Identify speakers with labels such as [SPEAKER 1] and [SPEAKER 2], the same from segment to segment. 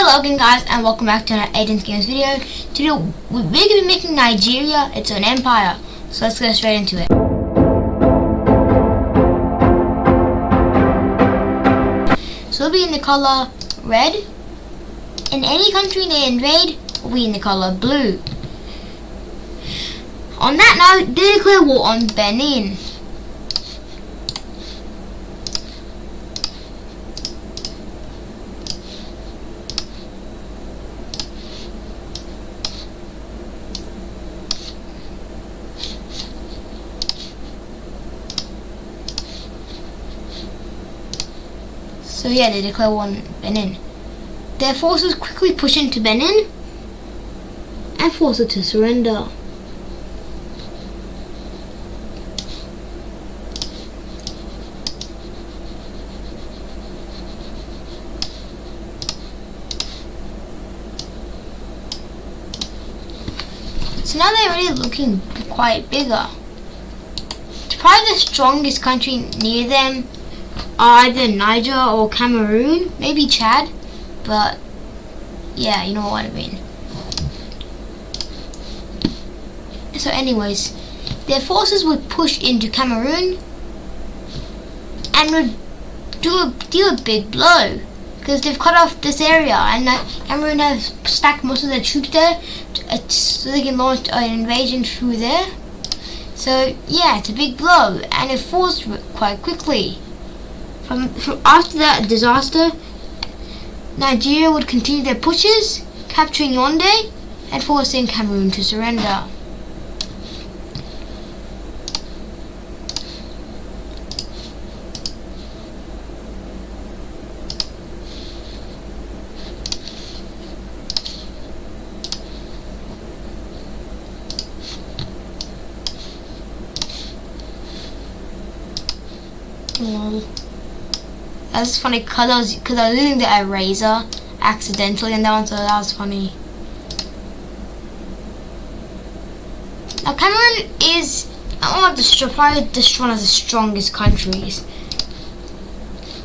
[SPEAKER 1] Hello again guys, and welcome back to another Aiden's Games video. Today we're going to be making Nigeria its own empire, so let's get straight into it. So it'll be in the color red, and any country they invade will be in the color blue. On that note, they declare war on Benin. So yeah, they declare war on Benin. Their forces quickly push into Benin and force it to surrender. So now they're really looking quite bigger. Probably the strongest country near them are either Niger or Cameroon, maybe Chad, but yeah, you know what I mean. So anyways, their forces would push into Cameroon and would deal a big blow because they've cut off this area, and Cameroon has stacked most of their troops there so they can launch an invasion through there. So yeah, it's a big blow, and it falls quite quickly. From after that disaster, Nigeria would continue their pushes, capturing Yaoundé and forcing Cameroon to surrender. That's funny because I was using the eraser accidentally in that one, so that was funny. Now Cameroon is probably one of the strongest countries,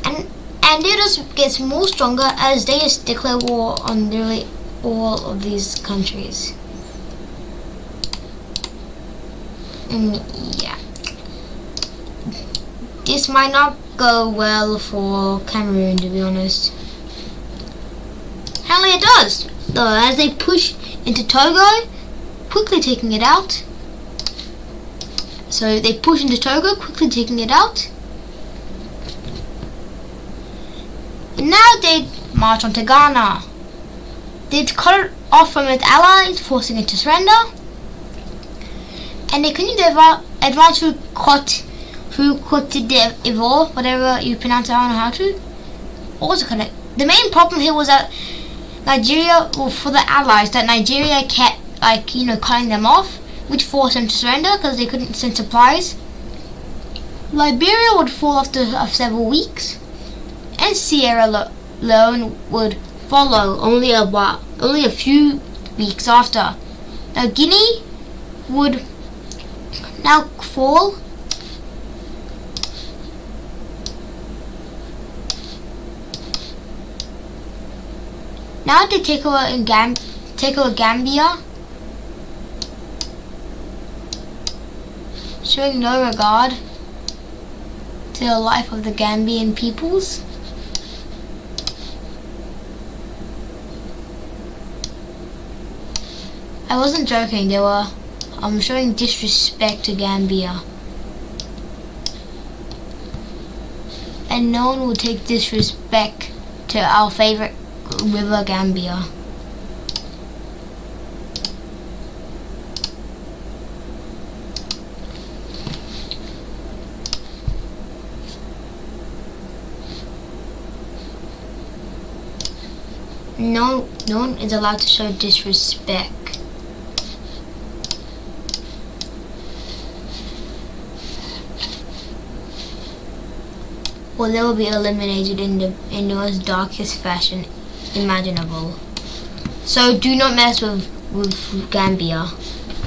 [SPEAKER 1] and it just gets more stronger as they just declare war on nearly all of these countries. Yeah. This might not go well for Cameroon, to be honest. Apparently it does, though, as they push into Togo, quickly taking it out. So they push into Togo, quickly taking it out. And now they march onto Ghana. They'd cut it off from its allies, forcing it to surrender. And they continue their advance through Cote d'Ivoire, whatever you pronounce it, I don't know how to. Also connect. The main problem here was that Nigeria, well, for the allies, that Nigeria kept, cutting them off, which forced them to surrender because they couldn't send supplies. Liberia would fall after several weeks, and Sierra Leone would follow only a few weeks after. Now Guinea would now fall. Now they take over Gambia, showing no regard to the life of the Gambian peoples. I wasn't joking, they were showing disrespect to Gambia. And no one will take disrespect to our favorite river Gambia. No one is allowed to show disrespect. Or they will be eliminated in the most darkest fashion imaginable. So do not mess with Gambia.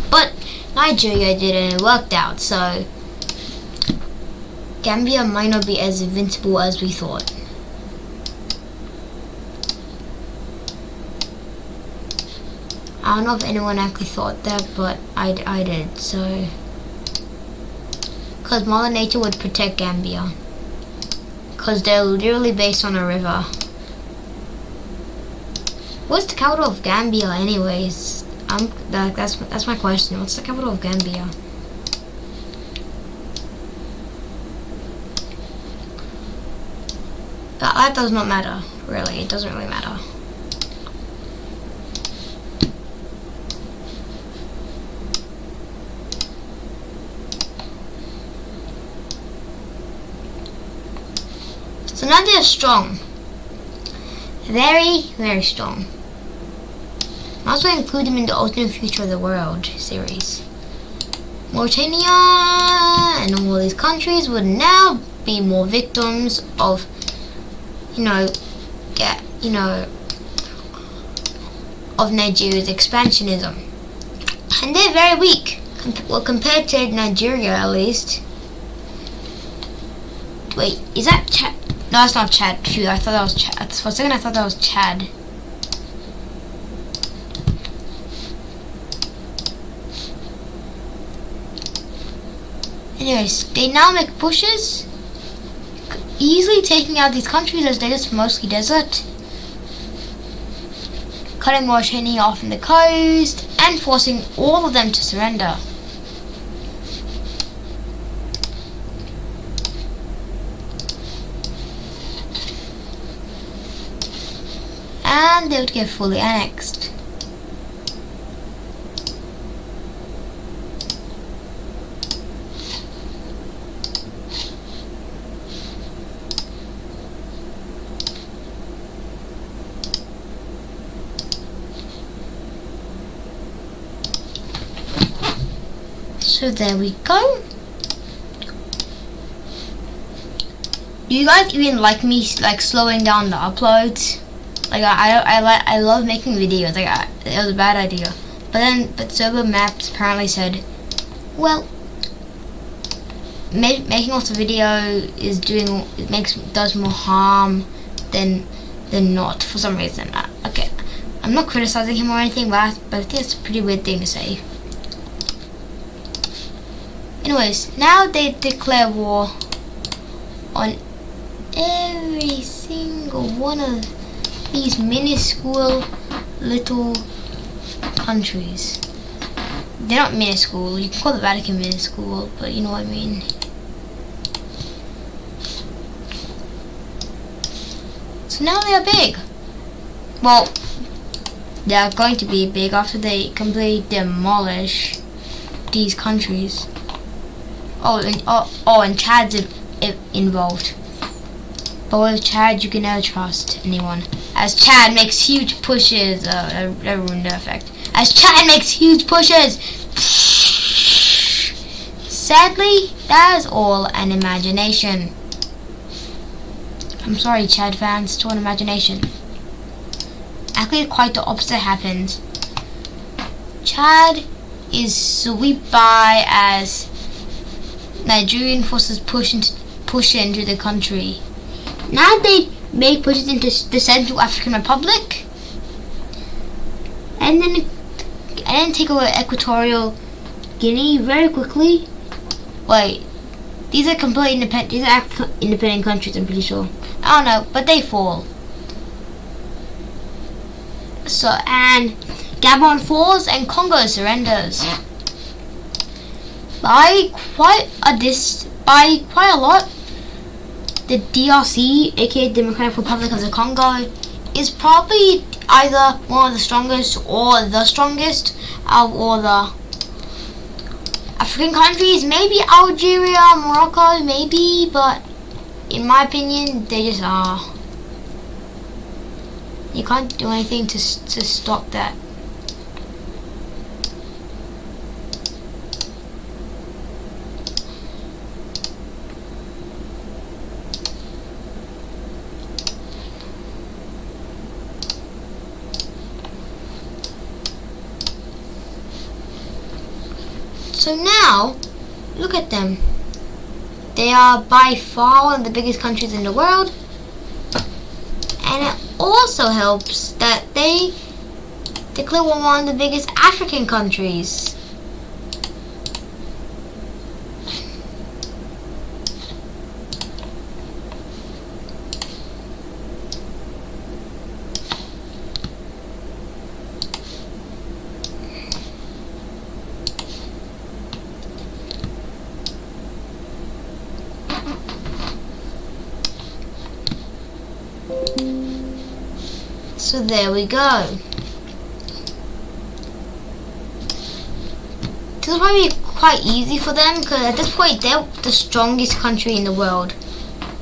[SPEAKER 1] But Nigeria did, and it worked out, so Gambia might not be as invincible as we thought. I don't know if anyone actually thought that, but I did. So, because Mother Nature would protect Gambia, because they're literally based on a river. What's the capital of Gambia, anyways? That's my question. What's the capital of Gambia? That does not matter, really. It doesn't really matter. So now they're strong. Very, very strong. I also include them in the Ultimate Future of the World series. Mauritania and all these countries would now be more victims of, of Nigeria's expansionism. And they're very weak, compared to Nigeria at least. Wait, is that Chad? No, that's not Chad. Phew, I thought that was Chad. For a second I thought that was Chad. Anyways, they now make pushes, easily taking out these countries as they're just mostly desert, cutting Mauritania off from the coast, and forcing all of them to surrender. And they would get fully annexed. So there we go. Do you guys even like me slowing down the uploads? I love making videos. It was a bad idea. But Server Maps apparently said, well, making lots of video does more harm than not for some reason. Okay, I'm not criticizing him or anything, but I think it's a pretty weird thing to say. Anyways, now they declare war on every single one of these minuscule little countries. They're not minuscule. You can call the Vatican minuscule, but you know what I mean. So now they are big. Well, they are going to be big after they completely demolish these countries. And Chad's involved. But with Chad, you can never trust anyone, as Chad makes huge pushes. That ruined the effect. As Chad makes huge pushes. Sadly, that is all an imagination. I'm sorry, Chad fans, it's all an imagination. Actually, quite the opposite happened. Chad is swept by as Nigerian forces push into the country. Now they make pushes into the Central African Republic, and then take over Equatorial Guinea very quickly. Wait, these are completely independent. These are independent countries. I'm pretty sure. I don't know, but they fall. So and Gabon falls and Congo surrenders. By quite a lot, the DRC, aka Democratic Republic of the Congo, is probably either one of the strongest or the strongest of all the African countries. Maybe Algeria, Morocco, maybe, but in my opinion, they just are. You can't do anything to stop that. So now, look at them. They are by far one of the biggest countries in the world. And it also helps that they declare war on one of the biggest African countries. So there we go. This will probably be quite easy for them because at this point they're the strongest country in the world.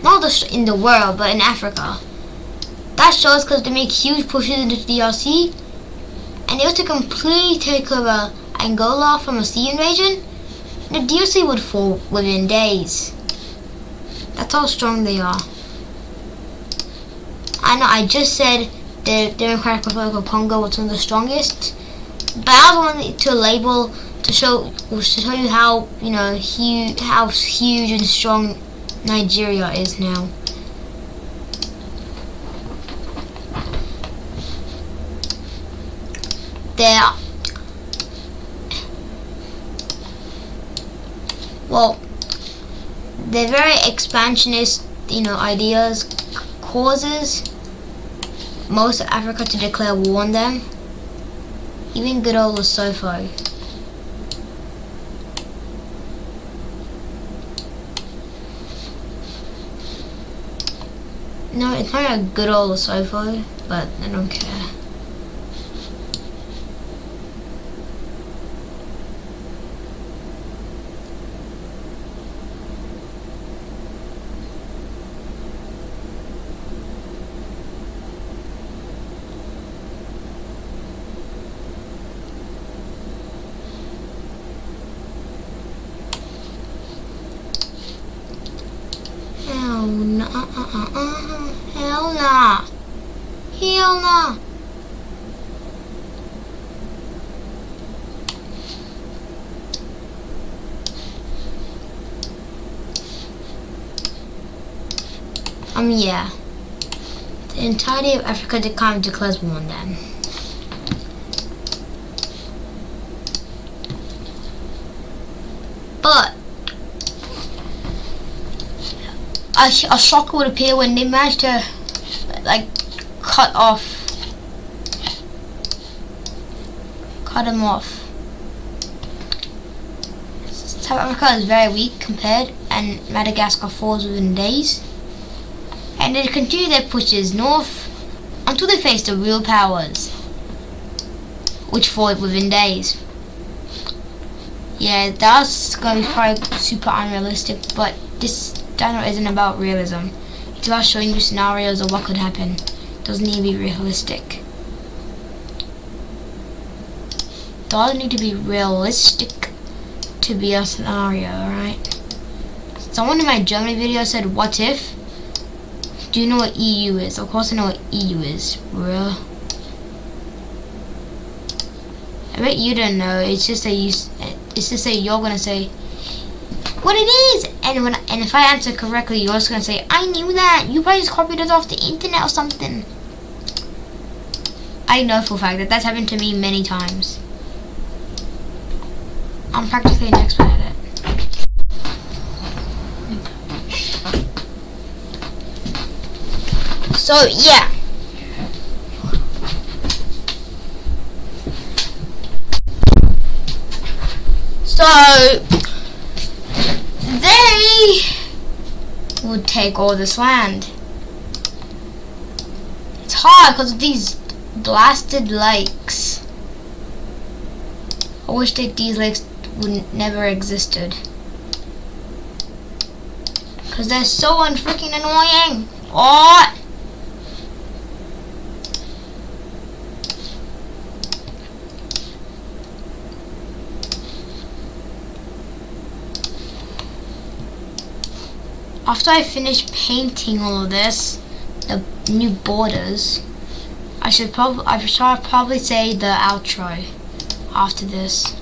[SPEAKER 1] Not in the world, but in Africa. That shows because they make huge pushes into the DRC, and they were to completely take over Angola from a sea invasion. The DRC would fall within days. That's how strong they are. I know I just said the Democratic Republic of Congo was one of the strongest, but I wanted to label to show you how how huge and strong Nigeria is now. They're very expansionist, ideas causes most of Africa to declare war on them. Even good old Lesotho. No, it's not a good old Lesotho, but I don't care. Hell nah. Hell nah. Yeah. The entirety of Africa declares war on them. But a shocker would appear when they managed to cut them off. South Africa is very weak compared, and Madagascar falls within days. And they continue their pushes north until they face the real powers, which fall within days. Yeah, that's going to be probably super unrealistic, but this channel isn't about realism. It's about showing you scenarios of what could happen. It doesn't need to be realistic. It doesn't need to be realistic to be a scenario, alright? Someone in my Germany video said, what if? Do you know what EU is? Of course I know what EU is, bro. I bet you don't know. It's just that you're gonna say what it is, and if I answer correctly, you're just gonna say I knew that. You probably just copied it off the internet or something. I know for a fact that that's happened to me many times. I'm practically an expert at it. So yeah. So they would take all this land. It's hard because of these blasted lakes. I wish that these lakes would never existed, because they're so unfreaking annoying. Oh! After I finish painting all of this, the new borders, I should probably say the outro after this.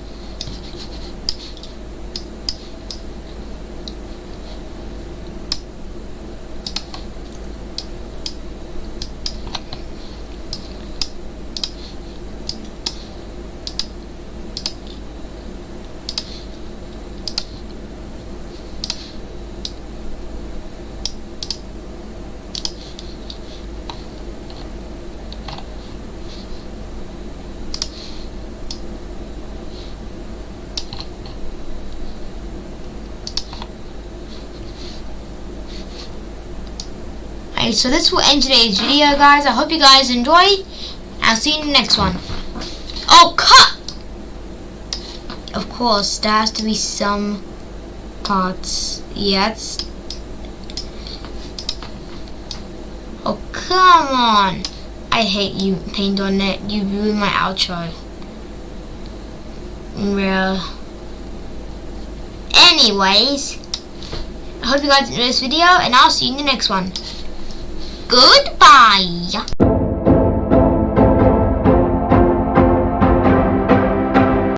[SPEAKER 1] Alright, so this will end today's video, guys. I hope you guys enjoy. I'll see you in the next one. Oh, cut! Of course, there has to be some parts. Yes. Oh, come on. I hate you, Paint.net. You ruined my outro. Real. Anyways, I hope you guys enjoyed this video, and I'll see you in the next one. Goodbye.